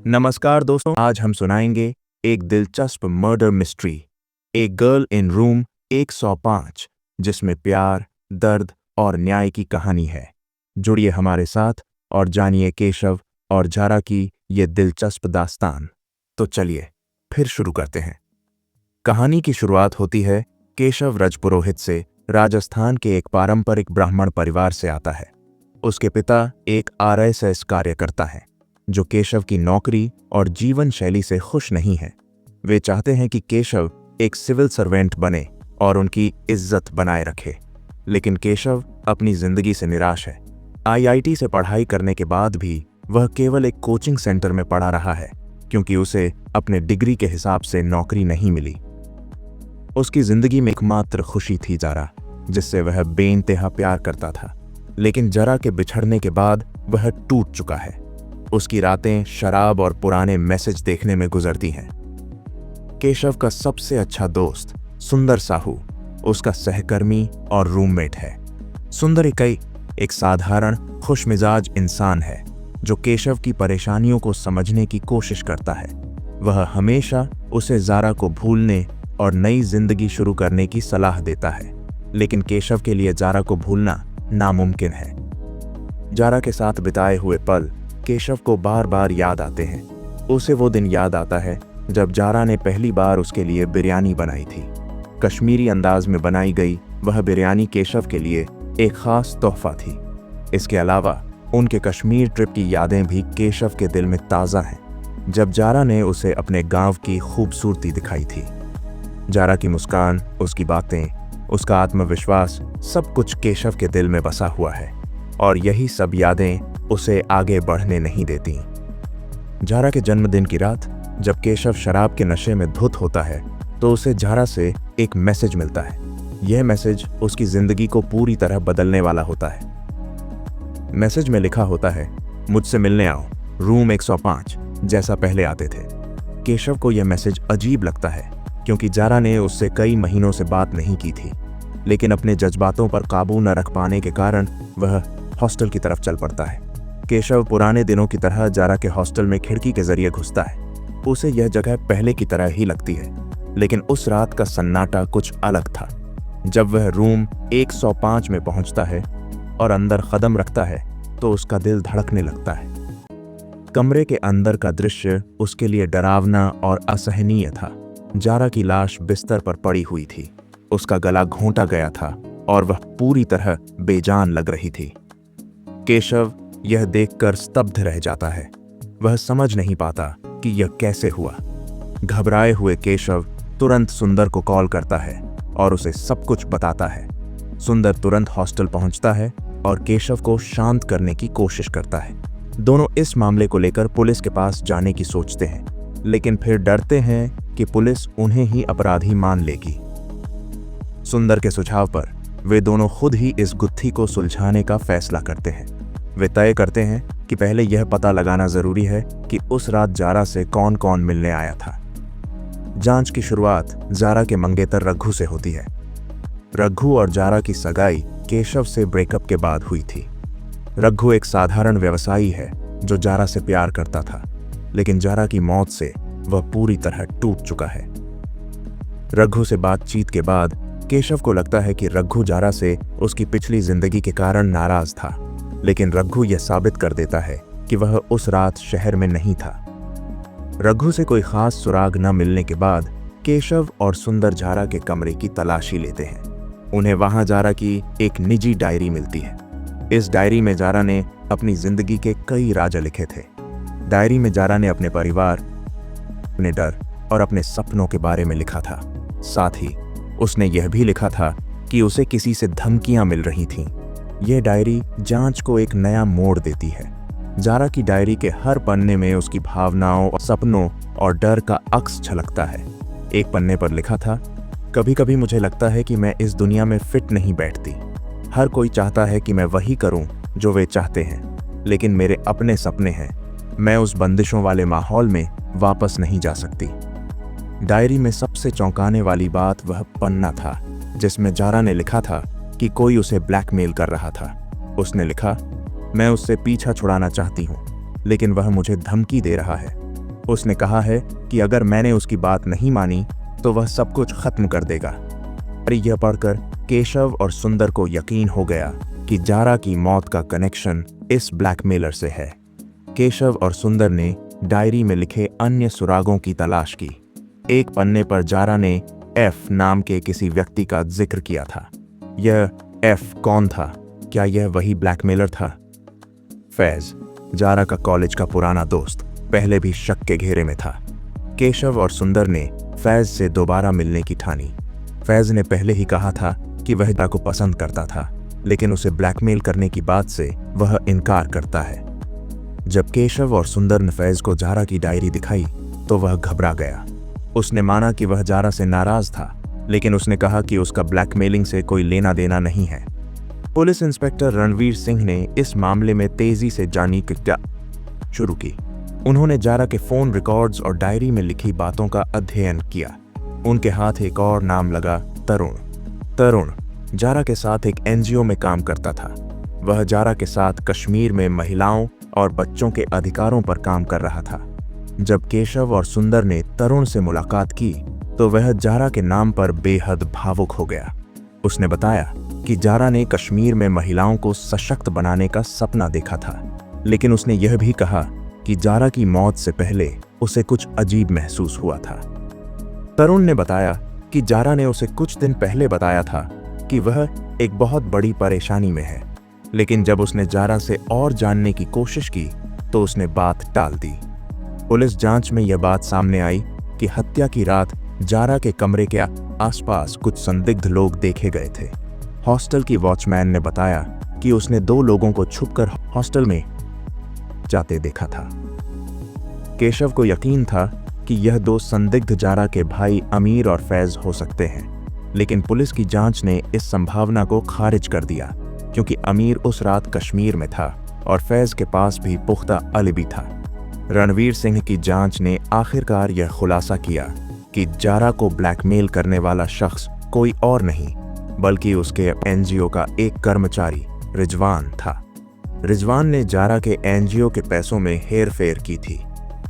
नमस्कार दोस्तों, आज हम सुनाएंगे एक दिलचस्प मर्डर मिस्ट्री, एक गर्ल इन रूम 105, जिसमें प्यार, दर्द और न्याय की कहानी है। जुड़िए हमारे साथ और जानिए केशव और जारा की ये दिलचस्प दास्तान। तो चलिए फिर शुरू करते हैं। कहानी की शुरुआत होती है केशव रजपुरोहित से। राजस्थान के एक पारंपरिक ब्राह्मण परिवार से आता है। उसके पिता एक आरएसएस कार्यकर्ता हैं, जो केशव की नौकरी और जीवन शैली से खुश नहीं हैं। वे चाहते हैं कि केशव एक सिविल सर्वेंट बने और उनकी इज्जत बनाए रखे, लेकिन केशव अपनी जिंदगी से निराश है। आईआईटी से पढ़ाई करने के बाद भी वह केवल एक कोचिंग सेंटर में पढ़ा रहा है, क्योंकि उसे अपने डिग्री के हिसाब से नौकरी नहीं मिली। उसकी जिंदगी में एकमात्र खुशी थी जारा, जिससे वह बेइंतहा प्यार करता था। लेकिन जारा के बिछड़ने के बाद वह टूट चुका है। उसकी रातें शराब और पुराने मैसेज देखने में गुजरती हैं। केशव का सबसे अच्छा दोस्त सुंदर साहू उसका सहकर्मी और रूममेट है। सुंदर इकई एक साधारण खुशमिजाज इंसान है, जो केशव की परेशानियों को समझने की कोशिश करता है। वह हमेशा उसे जारा को भूलने और नई जिंदगी शुरू करने की सलाह देता है, लेकिन केशव के लिए जारा को भूलना नामुमकिन है। जारा के साथ बिताए हुए पल केशव को बार बार याद आते हैं। उसे वो दिन याद आता है जब जारा ने पहली बार उसके लिए बिरयानी बनाई थी। कश्मीरी अंदाज में बनाई गई वह बिरयानी केशव के लिए एक खास तोहफा थी। इसके अलावा उनके कश्मीर ट्रिप की यादें भी केशव के दिल में ताज़ा हैं, जब जारा ने उसे अपने गांव की खूबसूरती दिखाई थी। जारा की मुस्कान, उसकी बातें, उसका आत्मविश्वास, सब कुछ केशव के दिल में बसा हुआ है, और यही सब यादें उसे आगे बढ़ने नहीं देती। जारा के जन्मदिन की रात, जब केशव शराब के नशे में धुत होता है, तो उसे जारा से एक मैसेज मिलता है। यह मैसेज उसकी जिंदगी को पूरी तरह बदलने वाला होता है। मैसेज में लिखा होता है, मुझसे मिलने आओ, रूम 105, जैसा पहले आते थे। केशव को यह मैसेज अजीब लगता है, क्योंकि जारा ने उससे कई महीनों से बात नहीं की थी, लेकिन अपने जज्बातों पर काबू न रख पाने के कारण वह हॉस्टल की तरफ चल पड़ता है। केशव पुराने दिनों की तरह जारा के हॉस्टल में खिड़की के जरिए घुसता है। उसे यह जगह पहले की तरह ही लगती है, लेकिन उस रात का सन्नाटा कुछ अलग था। जब वह रूम 105 में पहुंचता है और अंदर कदम रखता है, तो उसका दिल धड़कने लगता है। कमरे के अंदर का दृश्य उसके लिए डरावना और असहनीय था। जारा की लाश बिस्तर पर पड़ी हुई थी। उसका गला घोंटा गया था और वह पूरी तरह बेजान लग रही थी। केशव यह देखकर स्तब्ध रह जाता है। वह समझ नहीं पाता कि यह कैसे हुआ। घबराए हुए केशव तुरंत सुंदर को कॉल करता है और उसे सब कुछ बताता है। सुंदर तुरंत हॉस्टल पहुंचता है और केशव को शांत करने की कोशिश करता है। दोनों इस मामले को लेकर पुलिस के पास जाने की सोचते हैं, लेकिन फिर डरते हैं कि पुलिस उन्हें ही अपराधी मान लेगी। सुंदर के सुझाव पर वे दोनों खुद ही इस गुत्थी को सुलझाने का फैसला करते हैं। वे तय करते हैं कि पहले यह पता लगाना जरूरी है कि उस रात जारा से कौन कौन मिलने आया था। जांच की शुरुआत जारा के मंगेतर रघु से होती है। रघु और जारा की सगाई केशव से ब्रेकअप के बाद हुई थी। रघु एक साधारण व्यवसायी है जो जारा से प्यार करता था, लेकिन जारा की मौत से वह पूरी तरह टूट चुका है। रघु से बातचीत के बाद केशव को लगता है कि रघु जारा से उसकी पिछली जिंदगी के कारण नाराज था, लेकिन रघु यह साबित कर देता है कि वह उस रात शहर में नहीं था। रघु से कोई खास सुराग न मिलने के बाद केशव और सुंदर जारा के कमरे की तलाशी लेते हैं। उन्हें वहां जारा की एक निजी डायरी मिलती है। इस डायरी में जारा ने अपनी जिंदगी के कई राज लिखे थे। डायरी में जारा ने अपने परिवार, अपने डर और अपने सपनों के बारे में लिखा था। साथ ही उसने यह भी लिखा था कि उसे किसी से धमकियां मिल रही थीं। यह डायरी जांच को एक नया मोड़ देती है। जारा की डायरी के हर पन्ने में उसकी भावनाओं, सपनों और डर का अक्स झलकता है। एक पन्ने पर लिखा था, कभी कभी मुझे लगता है कि मैं इस दुनिया में फिट नहीं बैठती। हर कोई चाहता है कि मैं वही करूं जो वे चाहते हैं, लेकिन मेरे अपने सपने हैं। मैं उस बंदिशों वाले माहौल में वापस नहीं जा सकती। डायरी में सबसे चौंकाने वाली बात वह पन्ना था जिसमें जारा ने लिखा था कि कोई उसे ब्लैकमेल कर रहा था। उसने लिखा, मैं उससे पीछा छुड़ाना चाहती हूँ, लेकिन वह मुझे धमकी दे रहा है। उसने कहा है कि अगर मैंने उसकी बात नहीं मानी तो वह सब कुछ खत्म कर देगा। और यह पढ़कर केशव और सुंदर को यकीन हो गया कि जारा की मौत का कनेक्शन इस ब्लैकमेलर से है। केशव और सुंदर ने डायरी में लिखे अन्य सुरागों की तलाश की। एक पन्ने पर जारा ने एफ नाम के किसी व्यक्ति का जिक्र किया था। यह एफ कौन था? क्या यह वही ब्लैकमेलर था? फैज, जारा का कॉलेज का पुराना दोस्त, पहले भी शक के घेरे में था। केशव और सुंदर ने फैज से दोबारा मिलने की ठानी। फैज ने पहले ही कहा था कि वह जारा को पसंद करता था, लेकिन उसे ब्लैकमेल करने की बात से वह इनकार करता है। जब केशव और सुंदर ने फैज को जारा की डायरी दिखाई तो वह घबरा गया। उसने माना कि वह जारा से नाराज था, लेकिन उसने कहा कि उसका ब्लैकमेलिंग से कोई लेना देना नहीं है। पुलिस इंस्पेक्टर रणवीर सिंह ने इस मामले में तेजी से जांच शुरू की। उन्होंने जारा के फोन रिकॉर्ड्स और डायरी में लिखी बातों का अध्ययन किया। उनके हाथ एक और नाम लगा, तरुण जारा के साथ एक एनजीओ में काम करता था। वह जारा के साथ कश्मीर में महिलाओं और बच्चों के अधिकारों पर काम कर रहा था। जब केशव और सुंदर ने तरुण से मुलाकात की तो वह जारा के नाम पर बेहद भावुक हो गया। उसने बताया कि जारा ने कश्मीर में महिलाओं को सशक्त बनाने का सपना देखा था, लेकिन उसने यह भी कहा कि जारा की मौत से पहले उसे कुछ अजीब महसूस हुआ था। तरुण ने बताया कि जारा ने उसे कुछ दिन पहले बताया था कि वह एक बहुत बड़ी परेशानी में है, लेकिन जब उसने जारा से और जानने की कोशिश की तो उसने बात टाल दी। पुलिस जांच में यह बात सामने आई कि हत्या की रात जारा के कमरे के आसपास कुछ संदिग्ध लोग देखे गए थे। हॉस्टल की वॉचमैन ने बताया कि उसने 2 लोगों को छुपकर हॉस्टल में जाते देखा था। केशव को यकीन था कि यह 2 संदिग्ध जारा के भाई अमीर और फैज हो सकते हैं, लेकिन पुलिस की जांच ने इस संभावना को खारिज कर दिया, क्योंकि अमीर उस रात कश्मीर में था और फैज के पास भी पुख्ता अलिबी था। रणवीर सिंह की जांच ने आखिरकार यह खुलासा किया कि जारा को ब्लैकमेल करने वाला शख्स कोई और नहीं बल्कि उसके एनजीओ का एक कर्मचारी रिजवान था। रिजवान ने जारा के एनजीओ के पैसों में हेरफेर की थी।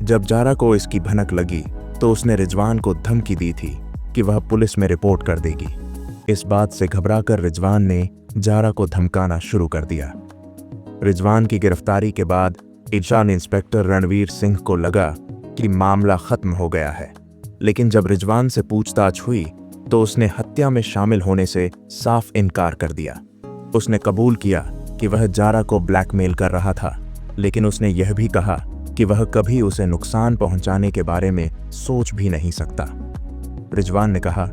जब जारा को इसकी भनक लगी तो उसने रिजवान को धमकी दी थी कि वह पुलिस में रिपोर्ट कर देगी। इस बात से घबराकर रिजवान ने जारा को धमकाना शुरू कर दिया। रिजवान की गिरफ्तारी के बाद ईशान इंस्पेक्टर रणवीर सिंह को लगा कि मामला खत्म हो गया है, लेकिन जब रिजवान से पूछताछ हुई तो उसने हत्या में शामिल होने से साफ इनकार कर दिया। उसने कबूल किया कि वह जारा को ब्लैकमेल कर रहा था, लेकिन उसने यह भी कहा कि वह कभी उसे नुकसान पहुंचाने के बारे में सोच भी नहीं सकता। रिजवान ने कहा,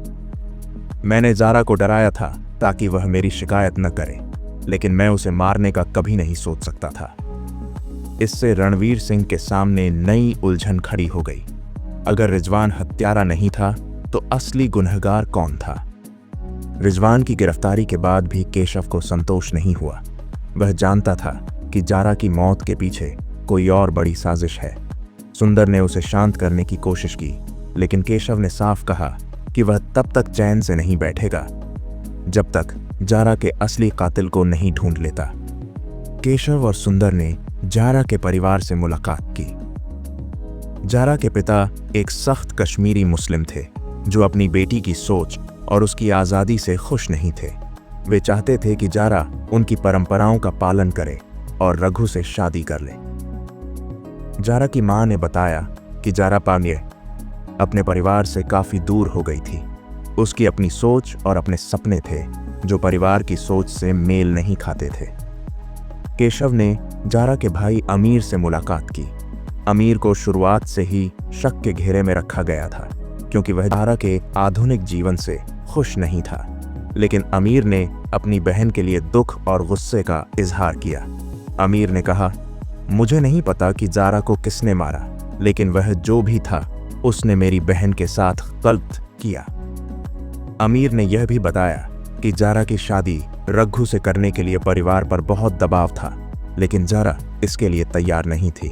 मैंने जारा को डराया था ताकि वह मेरी शिकायत न करे, लेकिन मैं उसे मारने का कभी नहीं सोच सकता था। इससे रणवीर सिंह के सामने नई उलझन खड़ी हो गई। अगर रिजवान हत्यारा नहीं था तो असली गुनहगार कौन था? रिजवान की गिरफ्तारी के बाद भी केशव को संतोष नहीं हुआ। वह जानता था कि जारा की मौत के पीछे कोई और बड़ी साजिश है। सुंदर ने उसे शांत करने की कोशिश की, लेकिन केशव ने साफ कहा कि वह तब तक चैन से नहीं बैठेगा जब तक जारा के असली कातिल को नहीं ढूंढ लेता। केशव और सुंदर ने जारा के परिवार से मुलाकात की। जारा के पिता एक सख्त कश्मीरी मुस्लिम थे जो अपनी बेटी की सोच और उसकी आज़ादी से खुश नहीं थे। वे चाहते थे कि जारा उनकी परंपराओं का पालन करे और रघु से शादी कर ले। जारा की मां ने बताया कि जारा पांगे अपने परिवार से काफी दूर हो गई थी। उसकी अपनी सोच और अपने सपने थे जो परिवार की सोच से मेल नहीं खाते थे। केशव ने जारा के भाई अमीर से मुलाकात की। अमीर को शुरुआत से ही शक के घेरे में रखा गया था, क्योंकि वह जारा के आधुनिक जीवन से खुश नहीं था। लेकिन अमीर ने अपनी बहन के लिए दुख और गुस्से का इजहार किया। अमीर ने कहा, मुझे नहीं पता कि जारा को किसने मारा, लेकिन वह जो भी था उसने मेरी बहन के साथ गलत किया। अमीर ने यह भी बताया कि जारा की शादी रघु से करने के लिए परिवार पर बहुत दबाव था, लेकिन जारा इसके लिए तैयार नहीं थी।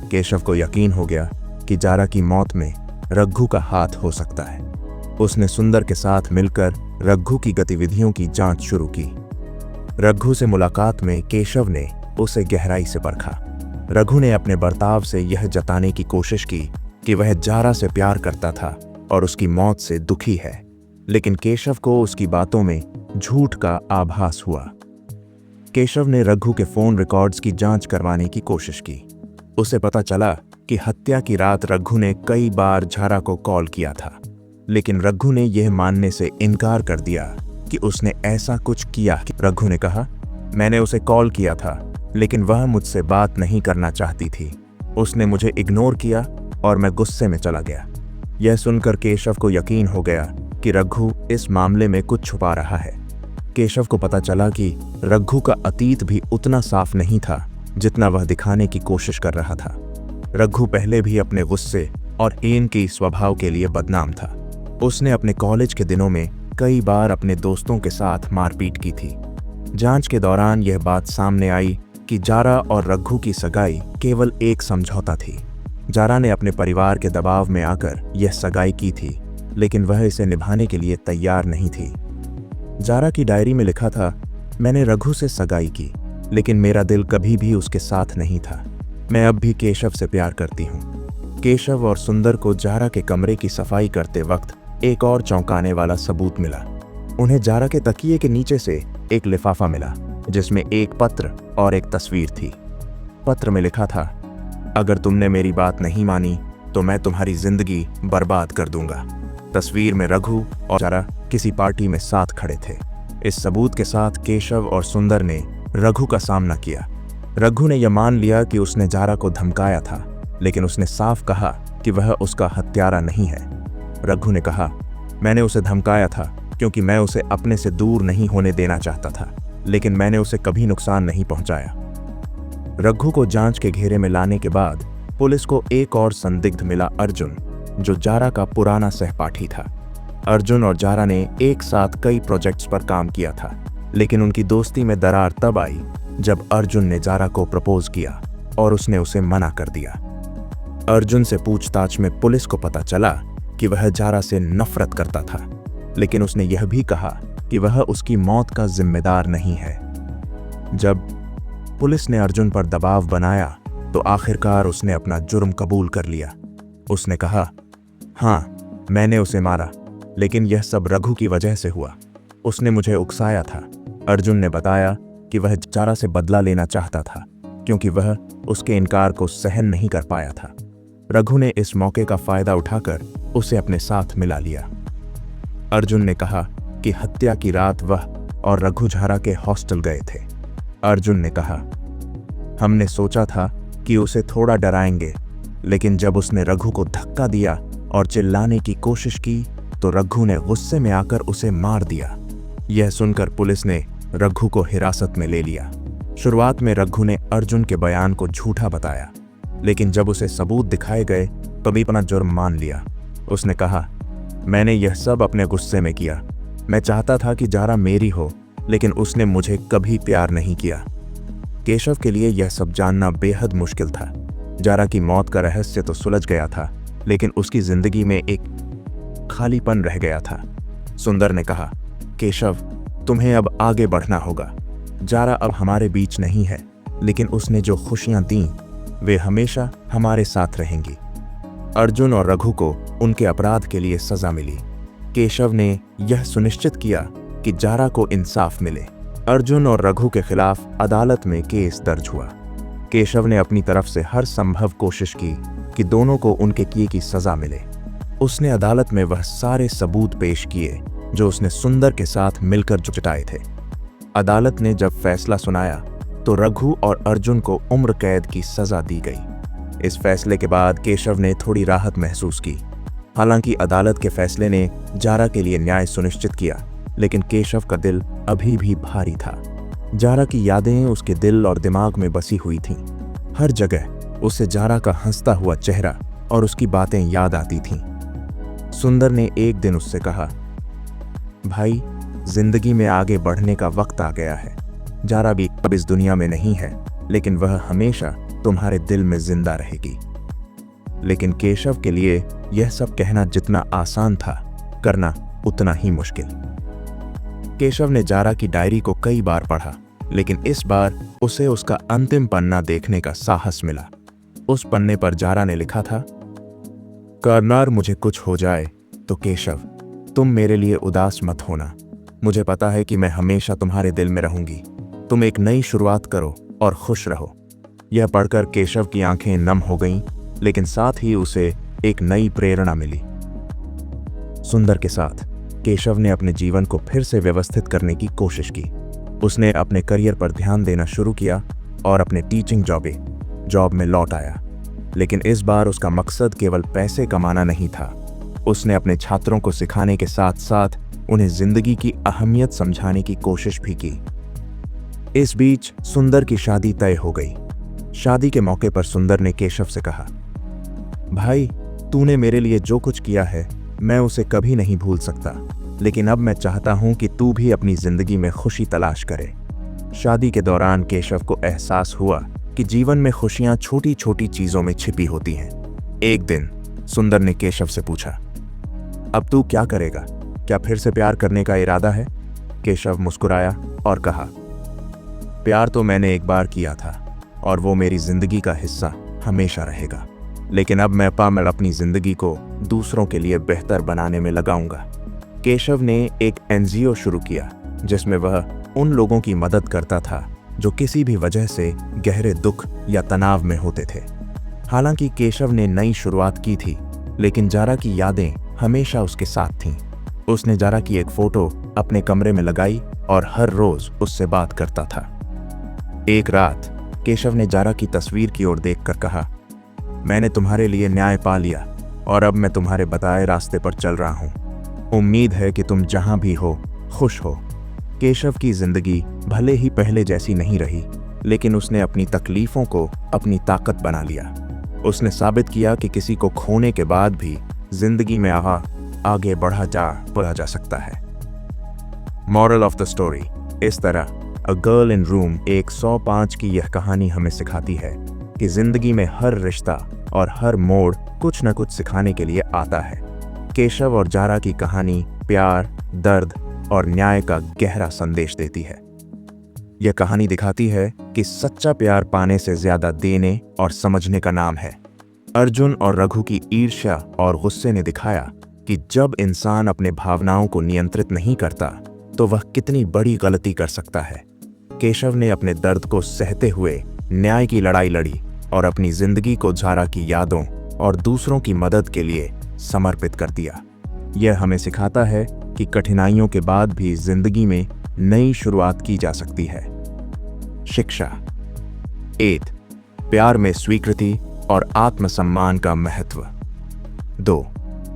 केशव को यकीन हो गया कि जारा की मौत में रघु का हाथ हो सकता है। उसने सुंदर के साथ मिलकर रघु की गतिविधियों की जांच शुरू की। रघु से मुलाकात में केशव ने उसे गहराई से परखा। रघु ने अपने बर्ताव से यह जताने की कोशिश की कि वह जारा से प्यार करता था और उसकी मौत से दुखी है, लेकिन केशव को उसकी बातों में झूठ का आभास हुआ। केशव ने रघु के फोन रिकॉर्ड्स की जांच करवाने की कोशिश की। उसे पता चला कि हत्या की रात रघु ने कई बार जारा को कॉल किया था, लेकिन रघु ने यह मानने से इनकार कर दिया कि उसने ऐसा कुछ किया। रघु ने कहा, मैंने उसे कॉल किया था, लेकिन वह मुझसे बात नहीं करना चाहती थी। उसने मुझे इग्नोर किया और मैं गुस्से में चला गया। यह सुनकर केशव को यकीन हो गया कि रघु इस मामले में कुछ छुपा रहा है। केशव को पता चला कि रघु का अतीत भी उतना साफ नहीं था जितना वह दिखाने की कोशिश कर रहा था। रघु पहले भी अपने गुस्से और हीन की स्वभाव के लिए बदनाम था। उसने अपने कॉलेज के दिनों में कई बार अपने दोस्तों के साथ मारपीट की थी। जांच के दौरान यह बात सामने आई कि जारा और रघु की सगाई केवल एक समझौता थी। जारा ने अपने परिवार के दबाव में आकर यह सगाई की थी, लेकिन वह इसे निभाने के लिए तैयार नहीं थी। जारा की डायरी में लिखा था, मैंने रघु से सगाई की, लेकिन मेरा दिल कभी भी उसके साथ नहीं था। मैं अब भी केशव से प्यार करती हूँ। केशव और सुंदर को जारा के कमरे की सफाई करते वक्त एक और चौंकाने वाला सबूत मिला। उन्हें जारा के तकिए के नीचे से एक लिफाफा मिला, जिसमें एक पत्र और एक तस्वीर थी। पत्र में लिखा था, अगर तुमने मेरी बात नहीं मानी तो मैं तुम्हारी जिंदगी बर्बाद कर दूंगा। तस्वीर में रघु और जारा किसी पार्टी में साथ खड़े थे। इस सबूत के साथ केशव और सुंदर ने रघु का सामना किया। रघु ने यह मान लिया कि उसने जारा को धमकाया था, लेकिन उसने साफ कहा कि वह उसका हत्यारा नहीं है। रघु ने कहा, मैंने उसे धमकाया था क्योंकि मैं उसे अपने से दूर नहीं होने देना चाहता था, लेकिन मैंने उसे कभी नुकसान नहीं पहुंचाया। रघु को जांच के घेरे में लाने के बाद पुलिस को एक और संदिग्ध मिला, अर्जुन, जो जारा का पुराना सहपाठी था। अर्जुन और जारा ने एक साथ कई प्रोजेक्ट्स पर काम किया था, लेकिन उनकी दोस्ती में दरार तब आई जब अर्जुन ने जारा को प्रपोज किया और उसने उसे मना कर दिया। अर्जुन से पूछताछ में पुलिस को पता चला कि वह जारा से नफरत करता था, लेकिन उसने यह भी कहा कि वह उसकी मौत का जिम्मेदार नहीं है। जब पुलिस ने अर्जुन पर दबाव बनाया तो आखिरकार उसने अपना जुर्म कबूल कर लिया। उसने कहा, हाँ, मैंने उसे मारा, लेकिन यह सब रघु की वजह से हुआ। उसने मुझे उकसाया था। अर्जुन ने बताया कि वह जारा से बदला लेना चाहता था क्योंकि वह उसके इनकार को सहन नहीं कर पाया था। रघु ने इस मौके का फायदा उठाकर उसे अपने साथ मिला लिया। अर्जुन ने कहा कि हत्या की रात वह और रघु जारा के हॉस्टल गए थे। अर्जुन ने कहा, हमने सोचा था कि उसे थोड़ा डराएंगे, लेकिन जब उसने रघु को धक्का दिया और चिल्लाने की कोशिश की तो रघु ने गुस्से में आकर उसे मार दिया। यह सुनकर पुलिस ने रघु को हिरासत में ले लिया। शुरुआत में रघु ने अर्जुन के बयान को झूठा बताया, लेकिन जब उसे सबूत दिखाए गए तभी अपना जुर्म मान लिया। उसने कहा, मैंने यह सब अपने गुस्से में किया। मैं चाहता था कि जारा मेरी हो, लेकिन उसने मुझे कभी प्यार नहीं किया। केशव के लिए यह सब जानना बेहद मुश्किल था। जारा की मौत का रहस्य तो सुलझ गया था, लेकिन उसकी जिंदगी में एक खालीपन रह गया था। सुंदर ने कहा, केशव, तुम्हें अब आगे बढ़ना होगा। जारा अब हमारे बीच नहीं है, लेकिन उसने जो खुशियां दी वे हमेशा हमारे साथ रहेंगी। अर्जुन और रघु को उनके अपराध के लिए सजा मिली। केशव ने यह सुनिश्चित किया कि जारा को इंसाफ मिले। अर्जुन और रघु के खिलाफ अदालत में केस दर्ज हुआ। केशव ने अपनी तरफ से हर संभव कोशिश की कि दोनों को उनके किए की सजा मिले। उसने अदालत में वह सारे सबूत पेश किए जो उसने सुंदर के साथ मिलकर जुटाए थे। अदालत ने जब फैसला सुनाया तो रघु और अर्जुन को उम्र कैद की सजा दी गई। इस फैसले के बाद केशव ने थोड़ी राहत महसूस की। हालांकि अदालत के फैसले ने जारा के लिए न्याय सुनिश्चित किया, लेकिन केशव का दिल अभी भी भारी था। जारा की यादें उसके दिल और दिमाग में बसी हुई थीं। हर जगह उसे जारा का हंसता हुआ चेहरा और उसकी बातें याद आती थीं। सुंदर ने एक दिन उससे कहा, भाई, जिंदगी में आगे बढ़ने का वक्त आ गया है। जारा भी अब इस दुनिया में नहीं है, लेकिन वह हमेशा तुम्हारे दिल में जिंदा रहेगी। लेकिन केशव के लिए यह सब कहना जितना आसान था, करना उतना ही मुश्किल। केशव ने जारा की डायरी को कई बार पढ़ा, लेकिन इस बार उसे उसका अंतिम पन्ना देखने का साहस मिला। उस पन्ने पर जारा ने लिखा था, करनार मुझे कुछ हो जाए तो केशव, तुम मेरे लिए उदास मत होना। मुझे पता है कि मैं हमेशा तुम्हारे दिल में रहूंगी। तुम एक नई शुरुआत करो और खुश रहो। यह पढ़कर केशव की आंखें नम हो गईं, लेकिन साथ ही उसे एक नई प्रेरणा मिली। सुंदर के साथ केशव ने अपने जीवन को फिर से व्यवस्थित करने की कोशिश की। उसने अपने करियर पर ध्यान देना शुरू किया और अपने टीचिंग जॉब में लौट आया। लेकिन इस बार उसका मकसद केवल पैसे कमाना नहीं था। उसने अपने छात्रों को सिखाने के साथ साथ उन्हें जिंदगी की अहमियत समझाने की कोशिश भी की। इस बीच सुंदर की शादी तय हो गई। शादी के मौके पर सुंदर ने केशव से कहा, भाई, तूने मेरे लिए जो कुछ किया है मैं उसे कभी नहीं भूल सकता, लेकिन अब मैं चाहता हूं कि तू भी अपनी जिंदगी में खुशी तलाश करे। शादी के दौरान केशव को एहसास हुआ कि जीवन में खुशियां छोटी छोटी चीजों में छिपी होती हैं। एक दिन सुंदर ने केशव से पूछा, अब तू क्या करेगा? क्या फिर से प्यार करने का इरादा है? केशव मुस्कुराया और कहा, प्यार तो मैंने एक बार किया था और वो मेरी जिंदगी का हिस्सा हमेशा रहेगा, लेकिन अब मैं अपनी जिंदगी को दूसरों के लिए बेहतर बनाने में लगाऊंगा। केशव ने एक एनजीओ शुरू किया जिसमें वह उन लोगों की मदद करता था जो किसी भी वजह से गहरे दुख या तनाव में होते थे। हालांकि केशव ने नई शुरुआत की थी, लेकिन जारा की यादें हमेशा उसके साथ थीं। उसने जारा की एक फोटो अपने कमरे में लगाई और हर रोज उससे बात करता था। एक रात केशव ने जारा की तस्वीर की ओर देखकर कहा, मैंने तुम्हारे लिए न्याय पा लिया और अब मैं तुम्हारे बताए रास्ते पर चल रहा हूं। उम्मीद है कि तुम जहां भी हो खुश हो। केशव की जिंदगी भले ही पहले जैसी नहीं रही, लेकिन उसने अपनी तकलीफों को अपनी ताकत बना लिया। उसने साबित किया कि किसी को खोने के बाद भी जिंदगी में आगे बढ़ा जा सकता है। मॉरल ऑफ द स्टोरी, इस तरह अ गर्ल इन रूम 105 की यह कहानी हमें सिखाती है कि जिंदगी में हर रिश्ता और हर मोड़ कुछ न कुछ सिखाने के लिए आता है। केशव और जारा की कहानी प्यार, दर्द और न्याय का गहरा संदेश देती है। यह कहानी दिखाती है कि सच्चा प्यार पाने से ज्यादा देने और समझने का नाम है। अर्जुन और रघु की ईर्ष्या और गुस्से ने दिखाया कि जब इंसान अपने भावनाओं को नियंत्रित नहीं करता तो वह कितनी बड़ी गलती कर सकता है। केशव ने अपने दर्द को सहते हुए न्याय की लड़ाई लड़ी और अपनी जिंदगी को जारा की यादों और दूसरों की मदद के लिए समर्पित कर दिया। यह हमें सिखाता है कि कठिनाइयों के बाद भी जिंदगी में नई शुरुआत की जा सकती है। शिक्षा 8, प्यार में स्वीकृति और आत्मसम्मान का महत्व। 2,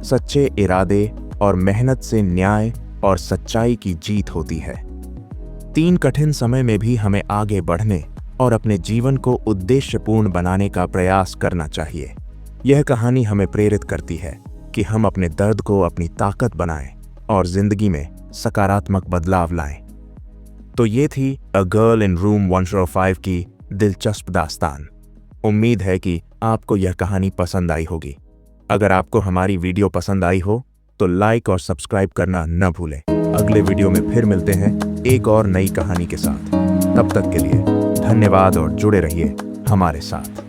सच्चे इरादे और मेहनत से न्याय और सच्चाई की जीत होती है। 3, कठिन समय में भी हमें आगे बढ़ने और अपने जीवन को उद्देश्यपूर्ण बनाने का प्रयास करना चाहिए। यह कहानी हमें प्रेरित करती है कि हम अपने दर्द को अपनी ताकत बनाएं और जिंदगी में सकारात्मक बदलाव लाएं। तो ये थी अ गर्ल इन रूम 105 की दिलचस्प दास्तान। उम्मीद है कि आपको यह कहानी पसंद आई होगी। अगर आपको हमारी वीडियो पसंद आई हो तो लाइक और सब्सक्राइब करना न भूलें। अगले वीडियो में फिर मिलते हैं एक और नई कहानी के साथ। तब तक के लिए धन्यवाद और जुड़े रहिए हमारे साथ।